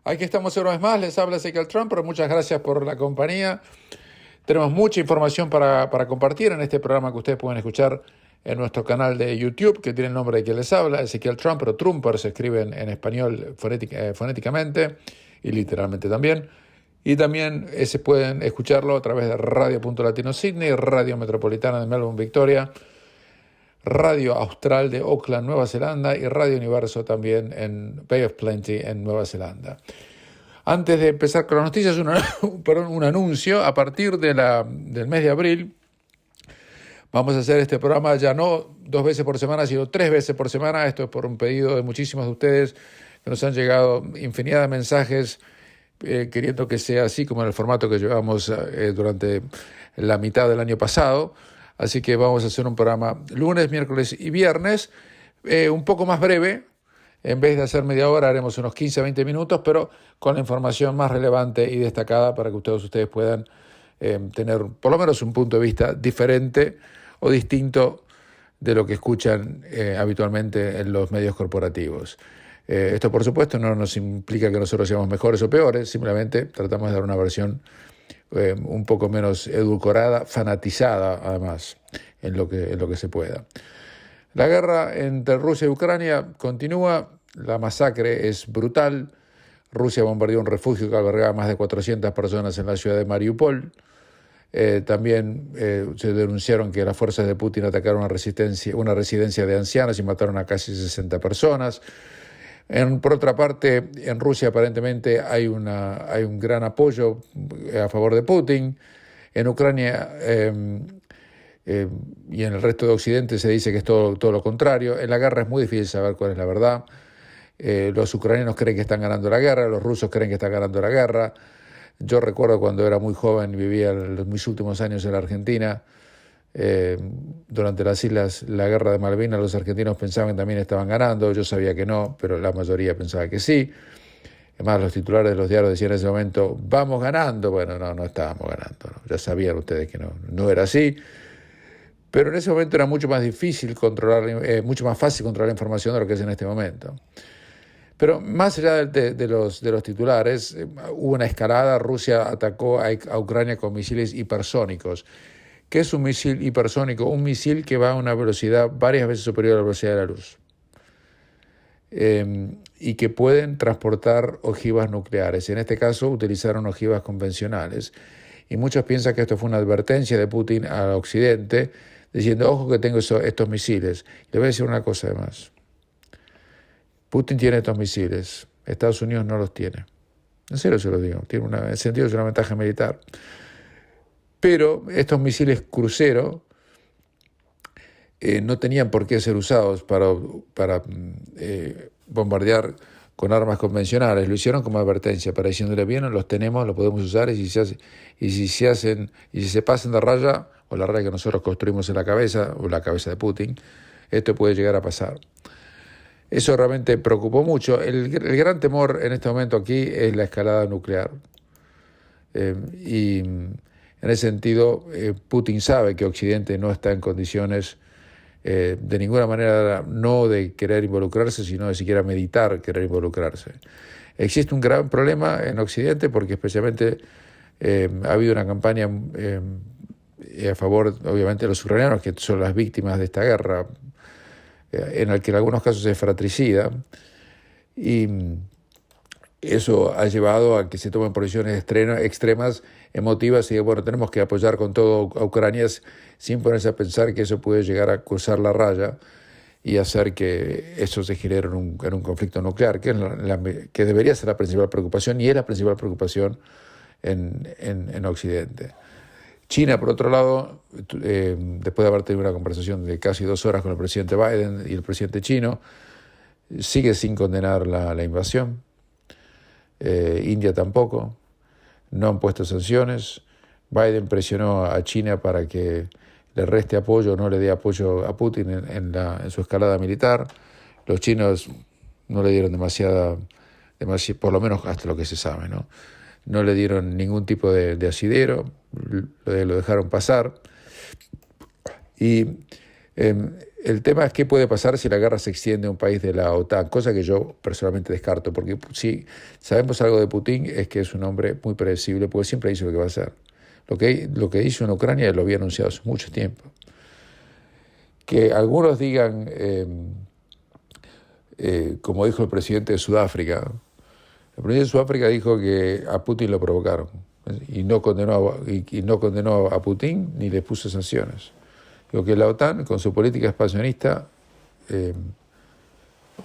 Aquí estamos una vez más, les habla Ezequiel Trump, pero muchas gracias por la compañía. Tenemos mucha información para compartir en este programa que ustedes pueden escuchar en nuestro canal de YouTube, que tiene el nombre de quien les habla, Ezequiel Trump, pero Trumper se escribe en español fonéticamente y literalmente también. Y también se pueden escucharlo a través de Radio.Latino Sydney, Radio Metropolitana de Melbourne, Victoria, Radio Austral de Auckland, Nueva Zelanda, y Radio Universo también en Bay of Plenty, en Nueva Zelanda. Antes de empezar con las noticias, un anuncio. A partir del mes de abril vamos a hacer este programa ya no 2 veces por semana, sino 3 veces por semana. Esto es por un pedido de muchísimos de ustedes, que nos han llegado infinidad de mensajes queriendo que sea así como en el formato que llevamos durante la mitad del año pasado. Así que vamos a hacer un programa lunes, miércoles y viernes, un poco más breve. En vez de hacer media hora, haremos unos 15 a 20 minutos, pero con la información más relevante y destacada para que ustedes puedan tener por lo menos un punto de vista diferente o distinto de lo que escuchan habitualmente en los medios corporativos. Esto, por supuesto, no nos implica que nosotros seamos mejores o peores, simplemente tratamos de dar una versión un poco menos edulcorada, fanatizada, además, en lo que se pueda. La guerra entre Rusia y Ucrania continúa, la masacre es brutal. Rusia bombardeó un refugio que albergaba a más de 400 personas en la ciudad de Mariupol. También se denunciaron que las fuerzas de Putin atacaron una residencia de ancianos y mataron a casi 60 personas. Por otra parte, en Rusia aparentemente hay un gran apoyo a favor de Putin. En Ucrania y en el resto de Occidente se dice que es todo lo contrario. En la guerra es muy difícil saber cuál es la verdad. Los ucranianos creen que están ganando la guerra, los rusos creen que están ganando la guerra. Yo recuerdo cuando era muy joven y vivía en mis últimos años en la Argentina, durante la guerra de Malvinas, los argentinos pensaban que también estaban ganando. Yo sabía que no, pero la mayoría pensaba que sí. Además, los titulares de los diarios decían en ese momento, vamos ganando. Bueno, no estábamos ganando, ¿no? Ya sabían ustedes que no era así. Pero en ese momento era mucho más difícil mucho más fácil controlar la información de lo que es en este momento. Pero más allá de los titulares, hubo una escalada. Rusia atacó a Ucrania con misiles hipersónicos. ¿Qué es un misil hipersónico? Un misil que va a una velocidad varias veces superior a la velocidad de la luz. Y que pueden transportar ojivas nucleares. En este caso utilizaron ojivas convencionales. Y muchos piensan que esto fue una advertencia de Putin al Occidente, diciendo, ojo que tengo estos misiles. Le voy a decir una cosa además. Putin tiene estos misiles, Estados Unidos no los tiene. En serio se lo digo, en el sentido es una ventaja militar. Pero estos misiles crucero no tenían por qué ser usados para bombardear con armas convencionales. Lo hicieron como advertencia, para diciéndole, bien, los tenemos, los podemos usar, y si se pasan de raya, o la raya que nosotros construimos en la cabeza, o la cabeza de Putin, esto puede llegar a pasar. Eso realmente preocupó mucho. El gran temor en este momento aquí es la escalada nuclear. Y en ese sentido, Putin sabe que Occidente no está en condiciones de ninguna manera, no de querer involucrarse, sino de siquiera meditar querer involucrarse. Existe un gran problema en Occidente porque especialmente ha habido una campaña a favor, obviamente, de los ucranianos, que son las víctimas de esta guerra, en el que en algunos casos es fratricida, y eso ha llevado a que se tomen posiciones extremas, emotivas, y bueno, tenemos que apoyar con todo a Ucrania sin ponerse a pensar que eso puede llegar a cruzar la raya y hacer que eso se genere en un conflicto nuclear, que debería ser la principal preocupación, y es la principal preocupación en Occidente. China, por otro lado, después de haber tenido una conversación de casi 2 horas con el presidente Biden y el presidente chino, sigue sin condenar la invasión. India tampoco, no han puesto sanciones. Biden presionó a China para que le reste apoyo, no le dé apoyo a Putin en su escalada militar. Los chinos no le dieron demasiado, por lo menos hasta lo que se sabe, ¿no? No le dieron ningún tipo de asidero, lo dejaron pasar. Y El tema es qué puede pasar si la guerra se extiende a un país de la OTAN, cosa que yo personalmente descarto, porque si sabemos algo de Putin es que es un hombre muy predecible, porque siempre dice lo que va a hacer. Lo que hizo en Ucrania lo había anunciado hace mucho tiempo. Que algunos digan, como dijo el presidente de Sudáfrica, el presidente de Sudáfrica dijo que a Putin lo provocaron y no condenó a Putin ni le puso sanciones. Digo que la OTAN, con su política expansionista,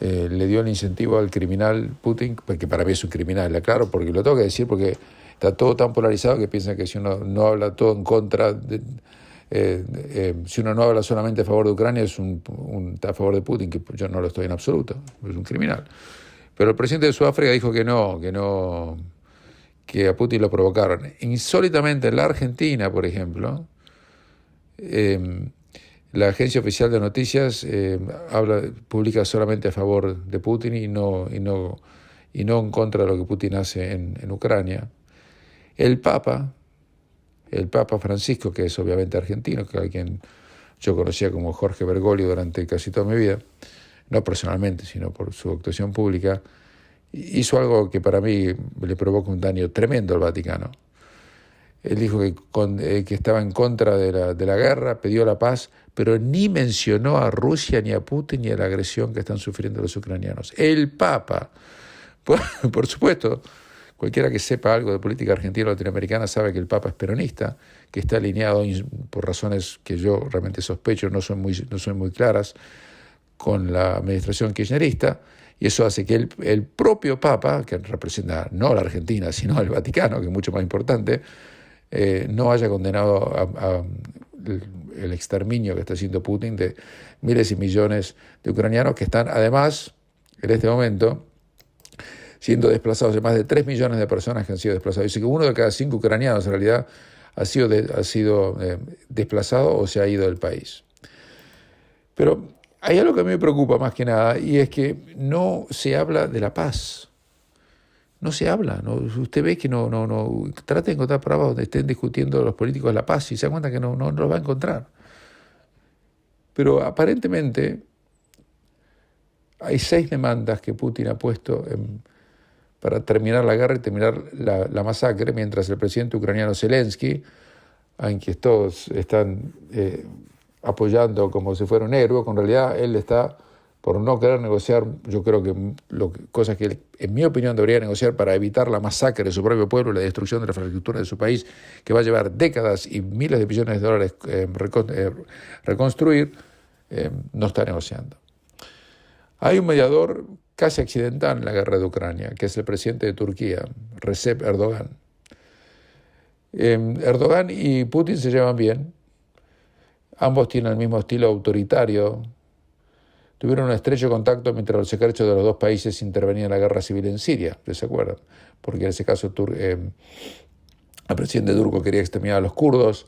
le dio el incentivo al criminal Putin, porque para mí es un criminal, claro, porque lo tengo que decir porque está todo tan polarizado que piensan que si uno no habla todo en contra, si uno no habla solamente a favor de Ucrania, está a favor de Putin, que yo no lo estoy en absoluto, es un criminal. Pero el presidente de Sudáfrica dijo que a Putin lo provocaron. Insólitamente en la Argentina, por ejemplo, la agencia oficial de noticias publica solamente a favor de Putin y no en contra de lo que Putin hace en Ucrania. El Papa Francisco, que es obviamente argentino, que a quien yo conocía como Jorge Bergoglio durante casi toda mi vida, no personalmente, sino por su actuación pública, hizo algo que para mí le provoca un daño tremendo al Vaticano. Él dijo que estaba en contra de la guerra, pidió la paz, pero ni mencionó a Rusia, ni a Putin, ni a la agresión que están sufriendo los ucranianos. El Papa, por supuesto, cualquiera que sepa algo de política argentina o latinoamericana sabe que el Papa es peronista, que está alineado por razones que yo realmente sospecho, no son muy claras, con la administración kirchnerista, y eso hace que el propio Papa, que representa no a la Argentina, sino al Vaticano, que es mucho más importante, no haya condenado el exterminio que está haciendo Putin de miles y millones de ucranianos que están, además, en este momento, siendo desplazados. De más de 3 millones de personas que han sido desplazados. Dice que 1 de cada 5 ucranianos, en realidad, ha sido desplazado o se ha ido del país. Pero hay algo que a mí me preocupa más que nada, y es que no se habla de la paz. No se habla, ¿no? Usted ve que no trata de encontrar pruebas donde estén discutiendo los políticos la paz y se da cuenta que no los va a encontrar. Pero aparentemente hay 6 demandas que Putin ha puesto para terminar la guerra y terminar la masacre, mientras el presidente ucraniano Zelensky, a quien todos están apoyando como si fuera un héroe, con realidad él está por no querer negociar, yo creo que cosas que él, en mi opinión, debería negociar para evitar la masacre de su propio pueblo y la destrucción de la infraestructura de su país, que va a llevar décadas y miles de billones de dólares reconstruir, no está negociando. Hay un mediador casi accidental en la guerra de Ucrania, que es el presidente de Turquía, Recep Erdogan. Erdogan y Putin se llevan bien, ambos tienen el mismo estilo autoritario. Tuvieron un estrecho contacto mientras los ejércitos de los dos países intervenían en la guerra civil en Siria, ¿se acuerdan? Porque en ese caso el presidente turco quería exterminar a los kurdos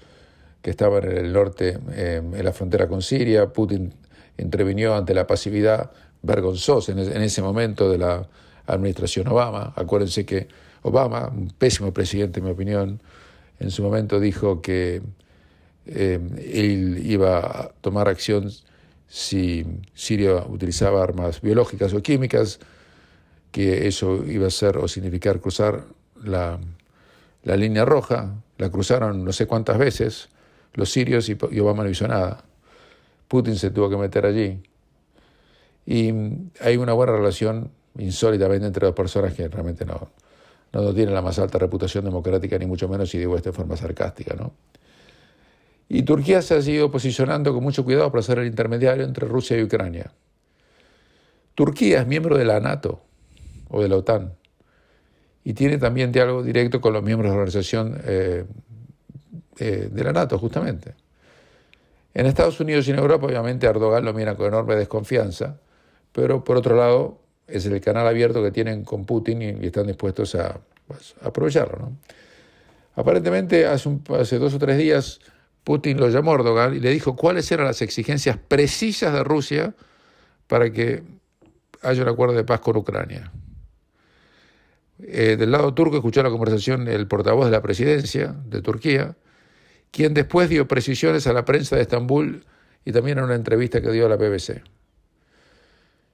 que estaban en el norte, en la frontera con Siria. Putin intervino ante la pasividad vergonzosa en ese momento de la administración Obama. Acuérdense que Obama, un pésimo presidente en mi opinión, en su momento dijo que él iba a tomar acción si Siria utilizaba armas biológicas o químicas, que eso iba a ser o significar cruzar la línea roja. La cruzaron no sé cuántas veces los sirios y Obama no hizo nada. Putin se tuvo que meter allí. Y hay una buena relación insólitamente entre dos personas que realmente no tienen la más alta reputación democrática, ni mucho menos, y digo esto de forma sarcástica, ¿no? Y Turquía se ha seguido posicionando con mucho cuidado para ser el intermediario entre Rusia y Ucrania. Turquía es miembro de la NATO o de la OTAN y tiene también diálogo directo con los miembros de la organización de la NATO, justamente. En Estados Unidos y en Europa, obviamente, Erdogan lo mira con enorme desconfianza, pero por otro lado es el canal abierto que tienen con Putin y están dispuestos a aprovecharlo, ¿no? Aparentemente, hace 2 o 3 días, Putin lo llamó a Erdogan y le dijo cuáles eran las exigencias precisas de Rusia para que haya un acuerdo de paz con Ucrania. Del lado turco escuchó la conversación el portavoz de la presidencia de Turquía, quien después dio precisiones a la prensa de Estambul y también en una entrevista que dio a la BBC.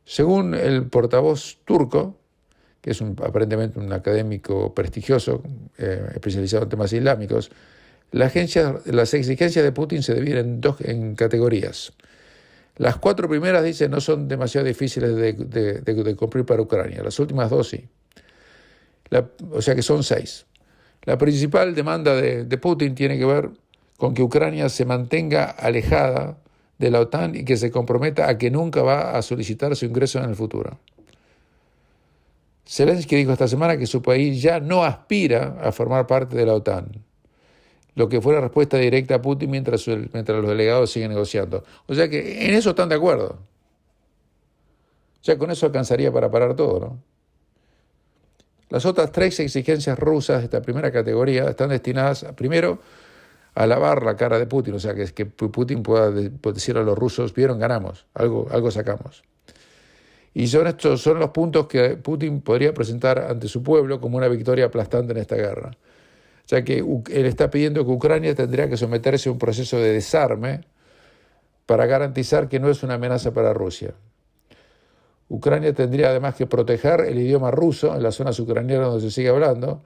Según el portavoz turco, que es aparentemente un académico prestigioso, especializado en temas islámicos, las exigencias de Putin se dividen en categorías. Las 4 primeras, dice, no son demasiado difíciles de cumplir para Ucrania. Las últimas 2 sí. O sea que son 6. La principal demanda de Putin tiene que ver con que Ucrania se mantenga alejada de la OTAN y que se comprometa a que nunca va a solicitar su ingreso en el futuro. Zelensky dijo esta semana que su país ya no aspira a formar parte de la OTAN, lo que fue la respuesta directa a Putin mientras los delegados siguen negociando. O sea que en eso están de acuerdo. Ya con eso alcanzaría para parar todo, ¿no? Las otras 3 exigencias rusas de esta primera categoría están destinadas, primero, a lavar la cara de Putin, o sea, que Putin pueda decir a los rusos, vieron, ganamos, algo sacamos. Y estos son los puntos que Putin podría presentar ante su pueblo como una victoria aplastante en esta guerra. O sea que él está pidiendo que Ucrania tendría que someterse a un proceso de desarme para garantizar que no es una amenaza para Rusia. Ucrania tendría además que proteger el idioma ruso en las zonas ucranianas donde se sigue hablando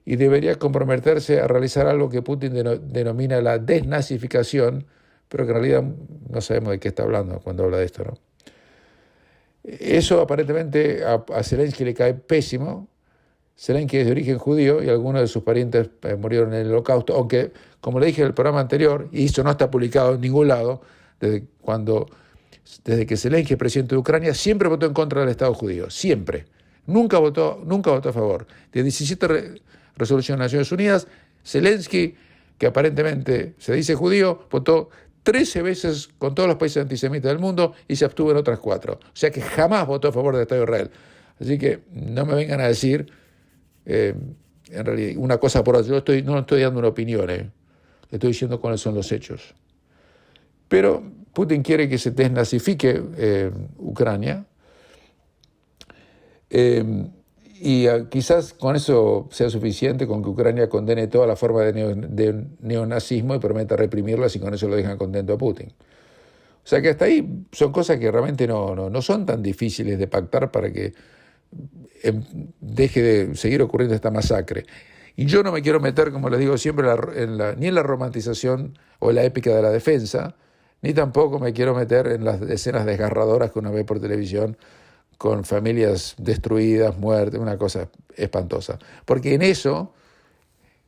y debería comprometerse a realizar algo que Putin denomina la desnazificación, pero que en realidad no sabemos de qué está hablando cuando habla de esto, ¿no? Eso aparentemente a Zelensky le cae pésimo. Zelensky es de origen judío y algunos de sus parientes murieron en el Holocausto, aunque, como le dije en el programa anterior, y eso no está publicado en ningún lado, desde que Zelensky es presidente de Ucrania, siempre votó en contra del Estado judío, siempre. Nunca votó a favor. De 17 resoluciones de Naciones Unidas, Zelensky, que aparentemente se dice judío, votó 13 veces con todos los países antisemitas del mundo y se abstuvo en otras 4. O sea que jamás votó a favor del Estado de Israel. Así que no me vengan a decir, en realidad, una cosa por otra. Yo no estoy dando una opinión, le estoy diciendo cuáles son los hechos. Pero Putin quiere que se desnazifique Ucrania y quizás con eso sea suficiente, con que Ucrania condene toda la forma de neonazismo y prometa reprimirlas y con eso lo dejan contento a Putin. O sea que hasta ahí son cosas que realmente no son tan difíciles de pactar para que deje de seguir ocurriendo esta masacre. Y yo no me quiero meter, como les digo siempre, ni en la romantización o en la épica de la defensa, ni tampoco me quiero meter en las escenas desgarradoras que uno ve por televisión con familias destruidas, muertes, una cosa espantosa. Porque en eso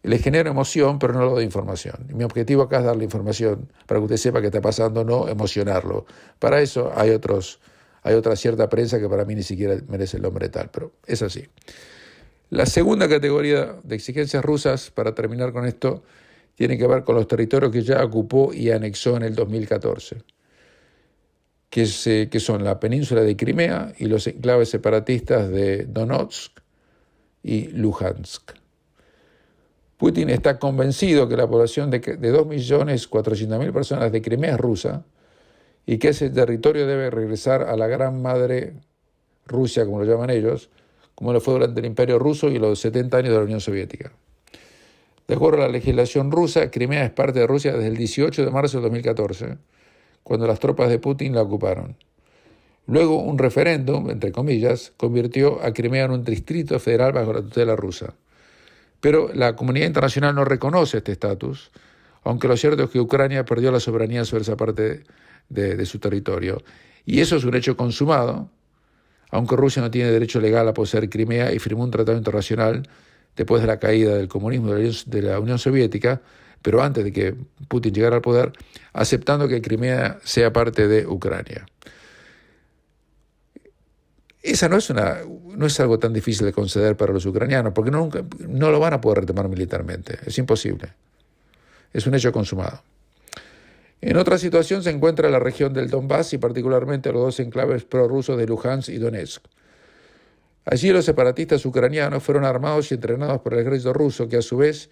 les genero emoción, pero no lo doy información. Y mi objetivo acá es darle información para que usted sepa qué está pasando, no emocionarlo. Para eso hay otra cierta prensa que para mí ni siquiera merece el nombre tal, pero es así. La segunda categoría de exigencias rusas, para terminar con esto, tiene que ver con los territorios que ya ocupó y anexó en el 2014, que son la península de Crimea y los enclaves separatistas de Donetsk y Luhansk. Putin está convencido que la población de 2.400.000 personas de Crimea es rusa y que ese territorio debe regresar a la gran madre Rusia, como lo llaman ellos, como lo fue durante el Imperio Ruso y los 70 años de la Unión Soviética. De acuerdo a la legislación rusa, Crimea es parte de Rusia desde el 18 de marzo de 2014, cuando las tropas de Putin la ocuparon. Luego, un referéndum, entre comillas, convirtió a Crimea en un distrito federal bajo la tutela rusa. Pero la comunidad internacional no reconoce este estatus, aunque lo cierto es que Ucrania perdió la soberanía sobre esa parte de su territorio. Y eso es un hecho consumado, aunque Rusia no tiene derecho legal a poseer Crimea y firmó un tratado internacional después de la caída del comunismo de la Unión Soviética, pero antes de que Putin llegara al poder, aceptando que Crimea sea parte de Ucrania. Esa no es algo tan difícil de conceder para los ucranianos, porque no lo van a poder retomar militarmente, es imposible. Es un hecho consumado. En otra situación se encuentra la región del Donbass y particularmente los 2 enclaves prorrusos de Luhansk y Donetsk. Allí los separatistas ucranianos fueron armados y entrenados por el ejército ruso, que a su vez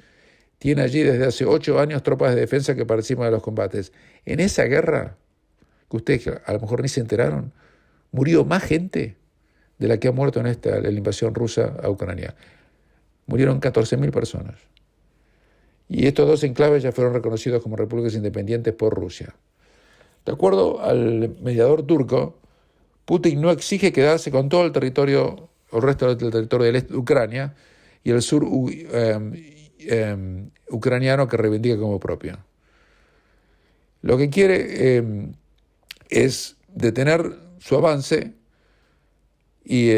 tiene allí desde hace 8 años tropas de defensa que participan de los combates. En esa guerra, que ustedes a lo mejor ni se enteraron, murió más gente de la que ha muerto en la invasión rusa a Ucrania. Murieron 14.000 personas. Y estos 2 enclaves ya fueron reconocidos como repúblicas independientes por Rusia. De acuerdo al mediador turco, Putin no exige quedarse con todo el territorio, el resto del territorio del este de Ucrania y el sur ucraniano que reivindica como propio. Lo que quiere es detener su avance y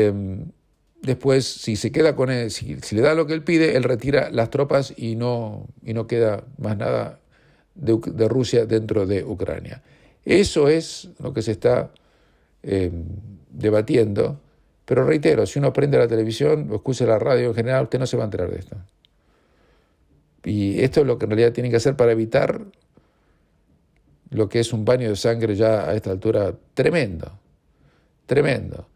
después, si se queda con él, si le da lo que él pide, él retira las tropas y no queda más nada de Rusia dentro de Ucrania. Eso es lo que se está debatiendo, pero reitero, si uno prende la televisión o escucha la radio en general, usted no se va a enterar de esto. Y esto es lo que en realidad tienen que hacer para evitar lo que es un baño de sangre ya a esta altura tremendo, tremendo.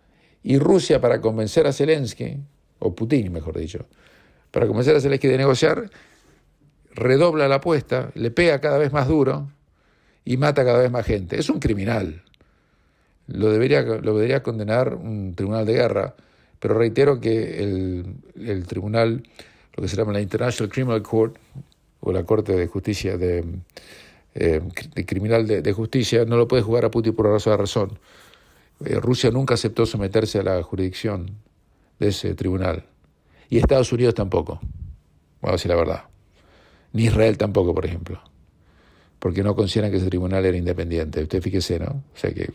Y Rusia, para convencer a Zelensky, o Putin mejor dicho, para convencer a Zelensky de negociar, redobla la apuesta, le pega cada vez más duro y mata cada vez más gente. Es un criminal. Lo debería condenar un tribunal de guerra, pero reitero que el tribunal, lo que se llama la International Criminal Court, o la Corte de Justicia de Criminal de Justicia, no lo puede jugar a Putin por razón. Rusia nunca aceptó someterse a la jurisdicción de ese tribunal. Y Estados Unidos tampoco, vamos a decir la verdad. Ni Israel tampoco, por ejemplo. Porque no consideran que ese tribunal era independiente. Usted fíjese, ¿no? O sea que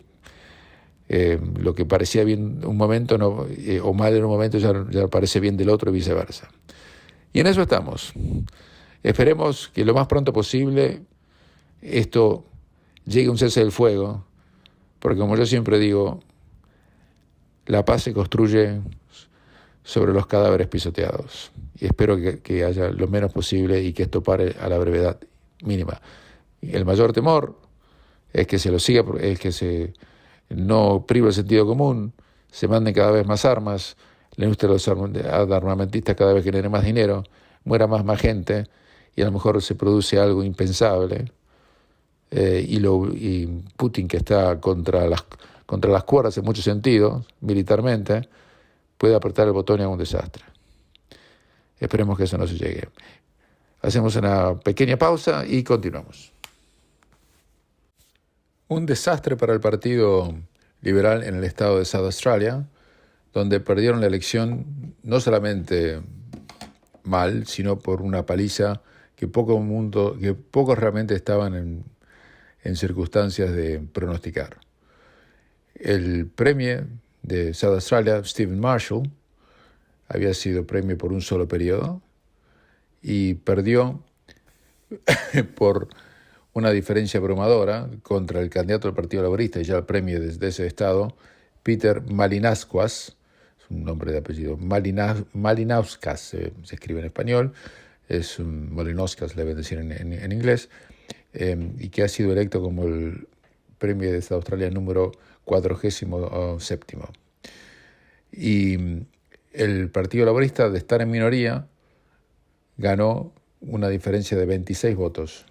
lo que parecía bien un momento o mal en un momento ya parece bien del otro y viceversa. Y en eso estamos. Esperemos que lo más pronto posible esto llegue a un cese del fuego, porque como yo siempre digo, la paz se construye sobre los cadáveres pisoteados. Y espero que haya lo menos posible y que esto pare a la brevedad mínima. Y el mayor temor es que se lo siga, es que se no prive el sentido común, se manden cada vez más armas, la industria de los armamentistas cada vez genere más dinero, muera más gente y a lo mejor se produce algo impensable. Y Putin, que está contra las cuerdas en muchos sentidos, militarmente, puede apretar el botón y haga un desastre. Esperemos que eso no se llegue. Hacemos una pequeña pausa y continuamos. Un desastre para el Partido Liberal en el estado de South Australia, donde perdieron la elección no solamente mal, sino por una paliza que pocos realmente estaban en circunstancias de pronosticar. El premier de South Australia, Stephen Marshall, había sido premier por un solo periodo y perdió por una diferencia abrumadora contra el candidato del Partido Laborista y ya el premier de ese estado, Peter Malinauskas, es un nombre de apellido, Malinauskas se escribe en español, es un Malinauskas, le deben decir en inglés, y que ha sido electo como el premier de Australia número 47. Y el Partido Laborista, de estar en minoría, ganó una diferencia de 26 votos,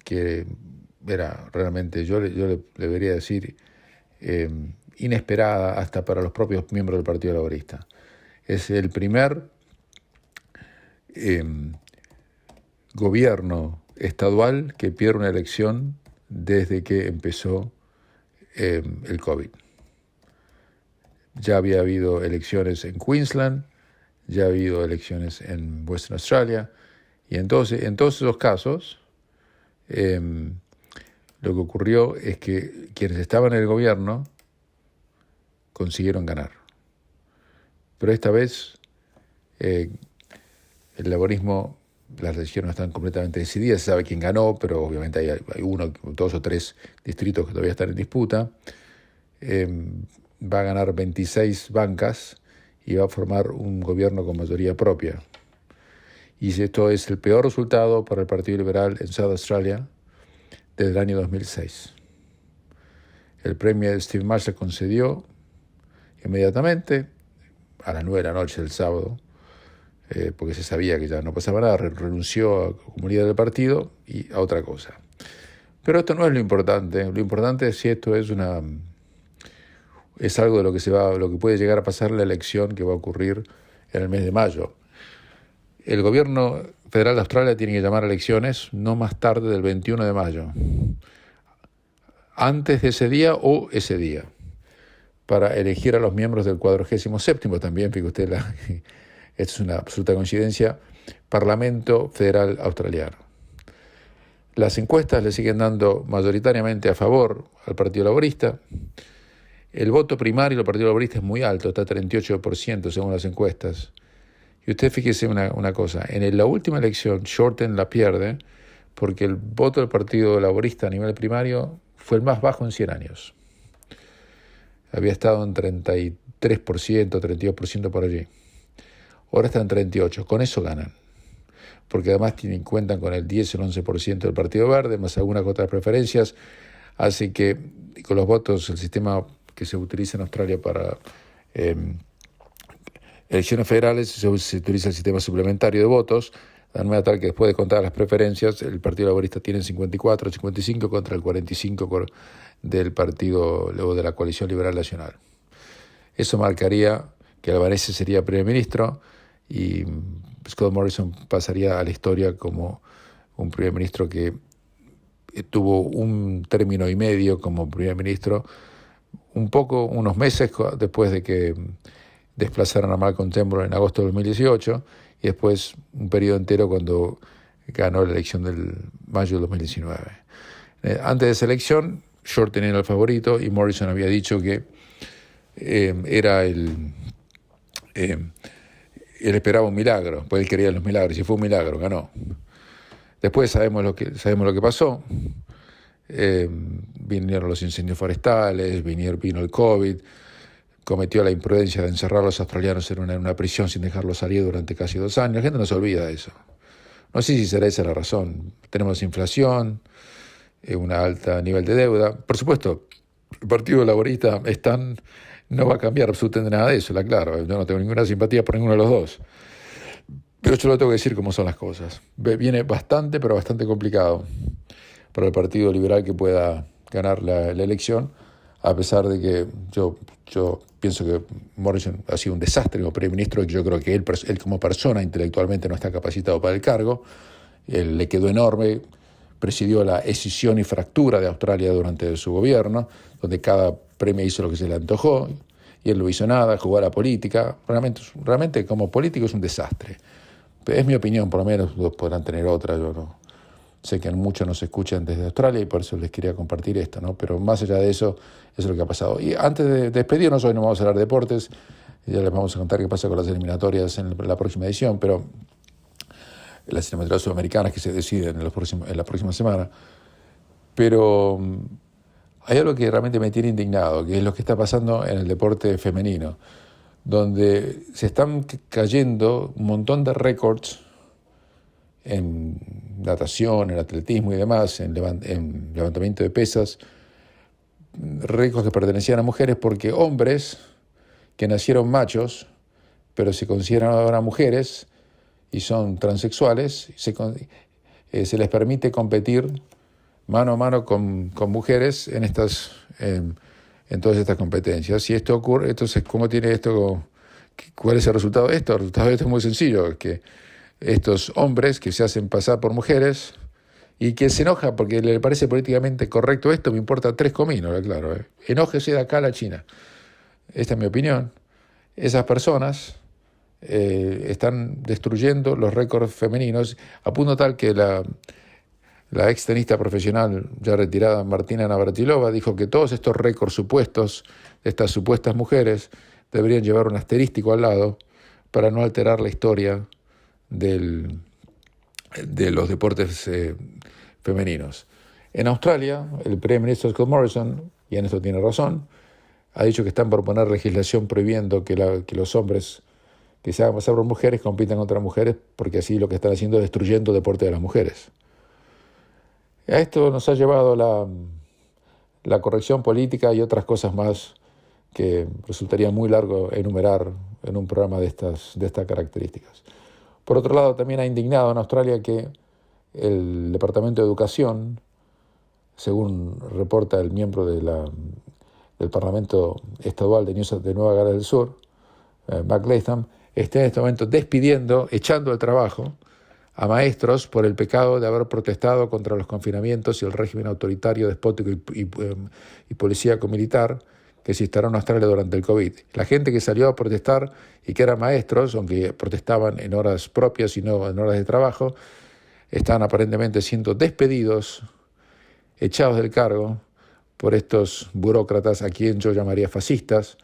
que era realmente, yo le debería decir, inesperada hasta para los propios miembros del Partido Laborista. Es el primer gobierno estadual que pierde una elección desde que empezó el COVID. Ya había habido elecciones en Queensland, ya ha habido elecciones en Western Australia, y entonces en todos esos casos lo que ocurrió es que quienes estaban en el gobierno consiguieron ganar. Pero esta vez el laborismo, las elecciones no están completamente decididas, se sabe quién ganó, pero obviamente hay uno, 2 o 3 distritos que todavía están en disputa. Va a ganar 26 bancas y va a formar un gobierno con mayoría propia. Y esto es el peor resultado para el Partido Liberal en South Australia desde el año 2006. El premier Steve Marshall concedió inmediatamente a las 9 de la noche del sábado, porque se sabía que ya no pasaba nada, renunció como líder del partido y a otra cosa. Pero esto no es lo importante es si esto es algo de lo que puede llegar a pasar la elección que va a ocurrir en el mes de mayo. El gobierno federal de Australia tiene que llamar a elecciones no más tarde del 21 de mayo, antes de ese día o ese día, para elegir a los miembros del 47º también, fíjate usted, esto es una absoluta coincidencia, Parlamento Federal Australiano. Las encuestas le siguen dando mayoritariamente a favor al Partido Laborista. El voto primario del Partido Laborista es muy alto, está 38% según las encuestas. Y usted fíjese una cosa, en la última elección Shorten la pierde porque el voto del Partido Laborista a nivel primario fue el más bajo en 100 años. Había estado en 33%, 32% por allí. Ahora está en 38%, con eso ganan. Porque además cuentan con el 10 o el 11% del Partido Verde, más algunas otras preferencias, así que con los votos, el sistema que se utiliza en Australia para elecciones federales, se utiliza el sistema suplementario de votos, de manera tal que después de contar las preferencias, el Partido Laborista tiene 54, 55 contra el 45 del partido, luego de la Coalición Liberal Nacional. Eso marcaría que Albanese sería primer ministro y Scott Morrison pasaría a la historia como un primer ministro que tuvo un término y medio como primer ministro, unos meses después de que desplazaron a Malcolm Turnbull en agosto de 2018 y después un periodo entero cuando ganó la elección del mayo de 2019. Antes de esa elección, Shorten era el favorito y Morrison había dicho que él esperaba un milagro, pues él quería los milagros, y fue un milagro, ganó. Después sabemos lo que pasó. Vinieron los incendios forestales, vino el COVID, cometió la imprudencia de encerrar a los australianos en una prisión sin dejarlos salir durante casi 2 años. La gente no se olvida de eso. No sé si será esa la razón. Tenemos inflación, un alto nivel de deuda. Por supuesto, el Partido Laborista no va a cambiar absolutamente nada de eso, claro. Yo no tengo ninguna simpatía por ninguno de los dos. Pero yo lo tengo que decir cómo son las cosas. Viene bastante, pero bastante complicado para el Partido Liberal que pueda ganar la elección, a pesar de que yo pienso que Morrison ha sido un desastre como primer ministro, y yo creo que él como persona intelectualmente no está capacitado para el cargo. Él le quedó enorme, presidió la escisión y fractura de Australia durante su gobierno, donde cada premio hizo lo que se le antojó, y él no hizo nada, jugó a la política. Realmente como político es un desastre. Es mi opinión, por lo menos podrán tener otra, yo no sé que muchos nos escuchan desde Australia y por eso les quería compartir esto, ¿no? Pero más allá de eso, eso es lo que ha pasado. Y antes de despedirnos, hoy no vamos a hablar de deportes, ya les vamos a contar qué pasa con las eliminatorias en la próxima edición, pero las eliminatorias sudamericanas que se deciden en la próxima semana. Pero hay algo que realmente me tiene indignado, que es lo que está pasando en el deporte femenino, donde se están cayendo un montón de récords en natación, en atletismo y demás, en levantamiento de pesas, récords que pertenecían a mujeres porque hombres que nacieron machos, pero se consideran ahora mujeres y son transexuales, se les permite competir mano a mano con mujeres en todas estas competencias. Si esto ocurre, entonces, ¿cómo tiene esto? ¿Cuál es el resultado de esto? El resultado de esto es muy sencillo, que estos hombres que se hacen pasar por mujeres y que se enoja porque le parece políticamente correcto esto, me importa 3 cominos, claro. Enójese de acá a la China. Esta es mi opinión. Esas personas están destruyendo los récords femeninos, a punto tal que la ex tenista profesional ya retirada Martina Navratilova dijo que todos estos récords supuestos de estas supuestas mujeres deberían llevar un asterístico al lado para no alterar la historia de los deportes femeninos. En Australia, el primer ministro Scott Morrison, y en esto tiene razón, ha dicho que están por poner legislación prohibiendo que los hombres que se hagan pasar por mujeres compitan contra mujeres, porque así lo que están haciendo es destruyendo el deporte de las mujeres. A esto nos ha llevado la corrección política y otras cosas más que resultaría muy largo enumerar en un programa de estas características. Por otro lado, también ha indignado en Australia que el Departamento de Educación, según reporta el miembro del Parlamento Estadual de Nueva Gales del Sur, Mac Latham, esté en este momento echando del trabajo a maestros por el pecado de haber protestado contra los confinamientos y el régimen autoritario, despótico y policíaco-militar que se instaló en Australia durante el COVID. La gente que salió a protestar y que eran maestros, aunque protestaban en horas propias y no en horas de trabajo, están aparentemente siendo despedidos, echados del cargo por estos burócratas a quien yo llamaría fascistas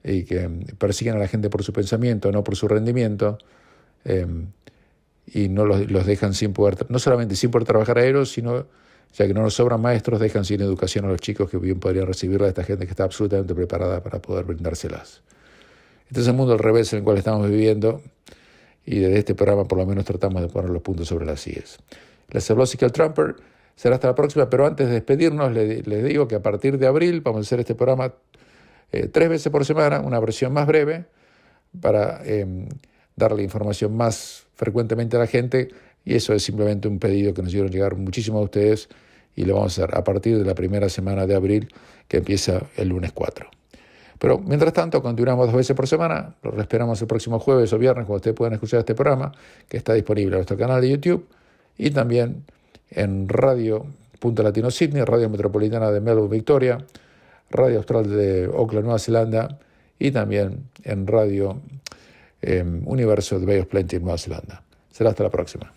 y que persiguen a la gente por su pensamiento, no por su rendimiento, y no los dejan sin poder, no solamente sin poder trabajar a ellos, sino, ya que no nos sobran maestros, dejan sin educación a los chicos que bien podrían recibirla de esta gente que está absolutamente preparada para poder brindárselas. Este es el mundo al revés en el cual estamos viviendo, y desde este programa por lo menos tratamos de poner los puntos sobre las IES. Les habló Ezequiel Trumper. Será hasta la próxima, pero antes de despedirnos les digo que a partir de abril vamos a hacer este programa 3 veces por semana, una versión más breve para darle información más frecuentemente a la gente, y eso es simplemente un pedido que nos hicieron llegar muchísimo a ustedes y lo vamos a hacer a partir de la primera semana de abril, que empieza el lunes 4. Pero mientras tanto continuamos 2 veces por semana, los esperamos el próximo jueves o viernes cuando ustedes puedan escuchar este programa, que está disponible en nuestro canal de YouTube y también en Radio Punto Latino Sydney, Radio Metropolitana de Melbourne, Victoria, Radio Austral de Auckland, Nueva Zelanda, y también en Radio Universo de Bay of Plenty en Nueva Zelanda. Será hasta la próxima.